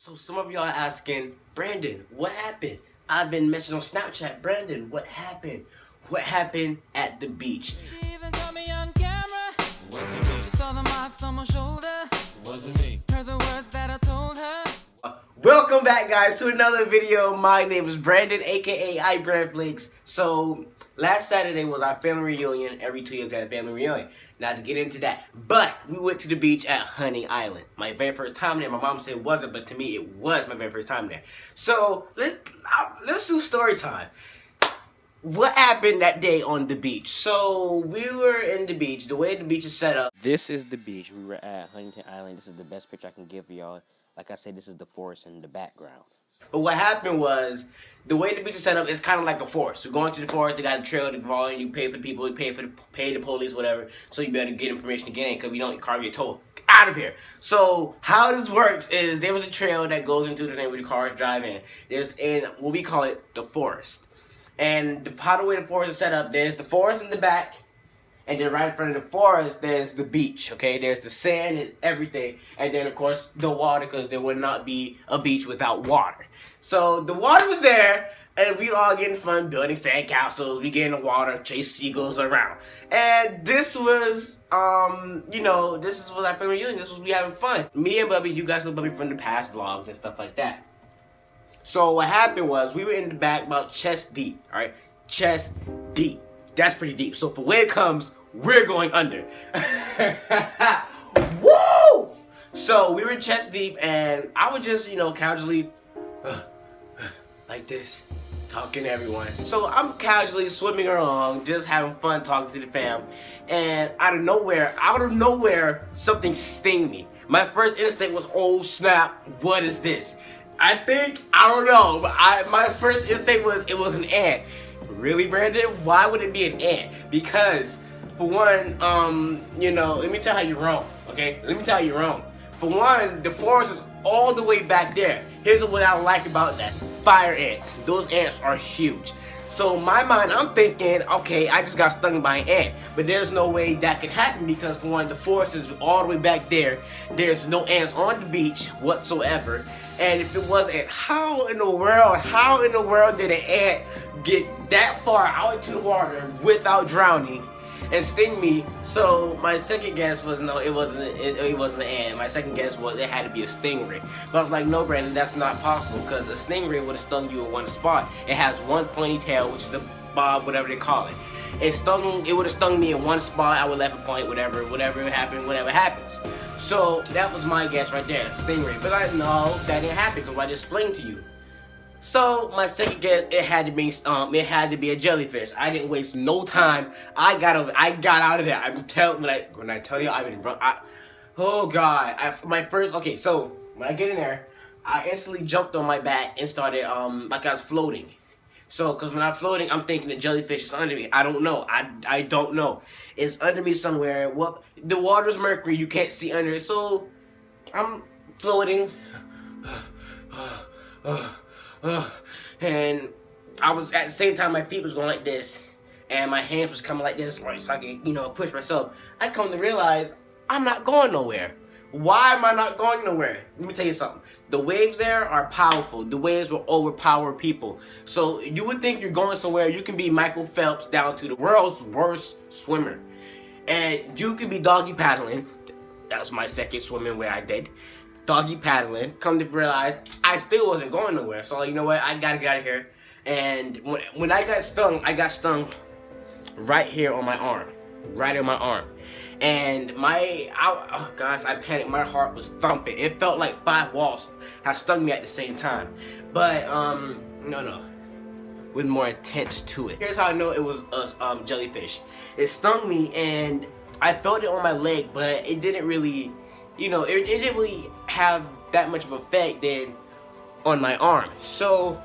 So some of y'all are asking, Brandon, what happened? I've been messaging on Snapchat, Brandon, what happened? What happened at the beach? She even caught me on camera. Wasn't me. She saw the marks on my shoulder. Wasn't me. Heard the words that I told her. Welcome back, guys, to another video. My name is Brandon, aka iBrandFlix. So last Saturday was our family reunion. Every 2 years we had a family reunion. Not to get into that, but we went to the beach at Honey Island. My very first time there. My mom said it wasn't, but to me it was my very first time there. So let's do story time. What happened that day on the beach? So we were in the beach. The way the beach is set up. This is the beach. We were at Huntington Island. This is the best picture I can give y'all. Like I said, this is the forest in the background. But what happened was, the way the beach is set up is kind of like a forest. So going to the forest, they got a trail to go on, you pay for the people, you pay the police, whatever, so you better get permission to get in, because we don't, your car get towed. Out of here. So how this works is, there was a trail that goes into the thing where the cars drive in. There's in, what we call it, the forest. And how the way the forest is set up, there's the forest in the back, and then right in front of the forest, there's the beach, okay? There's the sand and everything. And then, of course, the water, because there would not be a beach without water. So the water was there, and we all getting fun, building sand castles. We get in the water, chase seagulls around. And this was, this was our family reunion. This was we having fun. Me and Bubby, you guys know Bubby from the past vlogs and stuff like that. So what happened was, we were in the back about chest deep, all right? Chest deep. That's pretty deep. So for where it comes, we're going under. Woo! So we were chest deep, and I would just, casually, like this, talking to everyone. So I'm casually swimming along, just having fun talking to the fam. And out of nowhere, something sting me. My first instinct was, oh snap, what is this? I don't know, but my first instinct was, it was an ant. Really, Brandon? Why would it be an ant? Because, for one, let me tell how you're wrong, okay? Let me tell you wrong. For one, the forest is all the way back there. Here's what I don't like about that. Fire ants. Those ants are huge. So in my mind, I'm thinking, okay, I just got stung by an ant. But there's no way that could happen because, for one, the forest is all the way back there. There's no ants on the beach whatsoever. And if it was an ant, how in the world did an ant get that far out into the water without drowning and sting me? So my second guess was, no, it wasn't an ant. My second guess was it had to be a stingray. But I was like, no, Brandon, that's not possible, because a stingray would have stung you in one spot. It has one pointy tail, which is the bob, whatever they call it. It would have stung me in one spot. I would left a point, whatever happens. So that was my guess right there, stingray. But no, that didn't happen, because I just explained to you. So my second guess, it had to be a jellyfish. I didn't waste no time. I got out of there. When I tell you, I've been oh god. Okay, so when I get in there, I instantly jumped on my back and started like I was floating. So, because when I'm floating, I'm thinking the jellyfish is under me. I don't know. I don't know. It's under me somewhere. Well, the water's mercury. You can't see under it. So, I'm floating. And I was, at the same time, my feet was going like this. And my hands was coming like this. Right, so I could, push myself. I come to realize, I'm not going nowhere. Why am I not going nowhere? Let me tell you something. The waves there are powerful. The waves will overpower people. So you would think you're going somewhere. You can be Michael Phelps down to the world's worst swimmer. And you can be doggy paddling. That was my second swimming where I did. Doggy paddling. Come to realize, I still wasn't going nowhere. So you know what? I gotta get out of here. And when I got stung right here on my arm. Right on my arm. And oh gosh, I panicked. My heart was thumping. It felt like 5 walls had stung me at the same time. But no, with more intense to it. Here's how I know it was a jellyfish. It stung me, and I felt it on my leg, but it didn't really, it didn't really have that much of effect then on my arm. So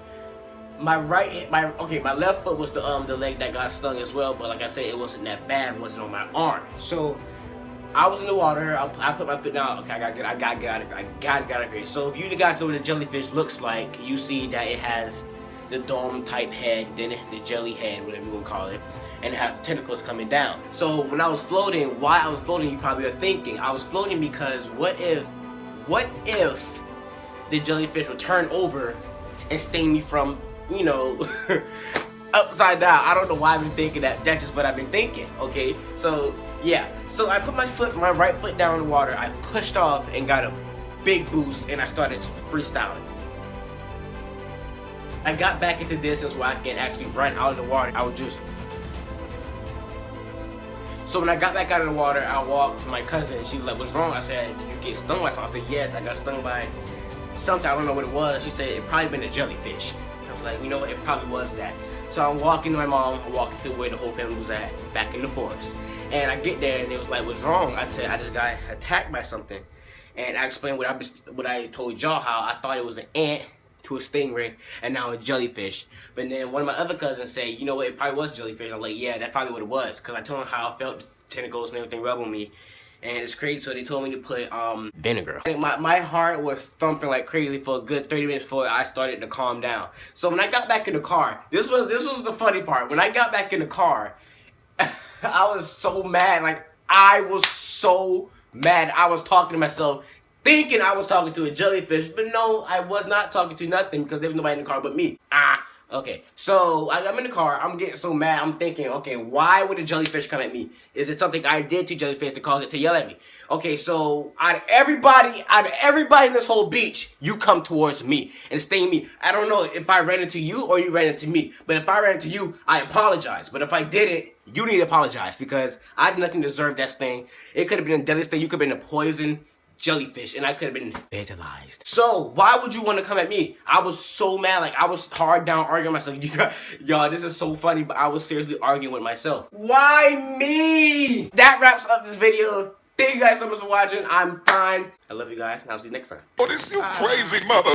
my left foot was the leg that got stung as well, but like I said, it wasn't that bad. It wasn't on my arm. So I was in the water. I put my foot down. Okay, I gotta get out of here. I gotta get out of here. So if you guys know what a jellyfish looks like, you see that it has the dome type head, then the jelly head, whatever you want to call it, and it has tentacles coming down. So when I was floating, why I was floating, you probably are thinking I was floating because what if the jellyfish would turn over and sting me from, you know, upside down. I don't know why I've been thinking that. That's just what I've been thinking, okay? So, yeah. So I put my right foot down in the water. I pushed off and got a big boost, and I started freestyling. I got back into distance where I can actually run out of the water. I would just... So when I got back out of the water, I walked to my cousin, and she was like, "What's wrong?" I said, "Did you get stung by something?" I said, "Yes, I got stung by something. I don't know what it was." She said, "It probably been a jellyfish." I was like, "You know what? It probably was that." So I'm walking to my mom. I'm walking through where the whole family was at, back in the forest. And I get there, and they was like, "What's wrong?" I said, "I just got attacked by something." And I explained what I told y'all, how I thought it was an ant to a stingray and now a jellyfish. But then one of my other cousins said, "You know what, it probably was jellyfish." I'm like, "Yeah, that's probably what it was," because I told them how I felt, tentacles and everything rub on me, and it's crazy. So they told me to put vinegar. I think my heart was thumping like crazy for a good 30 minutes before I started to calm down. So when I got back in the car, this was the funny part. When I got back in the car, I was so mad. Like, I was so mad. I was talking to myself, thinking I was talking to a jellyfish, but no, I was not talking to nothing because there was nobody in the car but me. Okay, so I'm in the car, I'm getting so mad, I'm thinking, okay, why would a jellyfish come at me? Is it something I did to jellyfish to cause it to yell at me? Okay, so out of everybody in this whole beach, you come towards me and sting me. I don't know if I ran into you or you ran into me, but if I ran into you, I apologize. But if I didn't, you need to apologize because I did nothing to deserve that sting. It could have been a deadly sting, you could have been a poison jellyfish, and I could have been fatalized. So why would you want to come at me? I was so mad. Like, I was hard down arguing with myself. Y'all, this is so funny, but I was seriously arguing with myself. Why me? That wraps up this video. Thank you guys so much for watching. I'm fine. I love you guys, and I'll see you next time. Oh, this you crazy mother.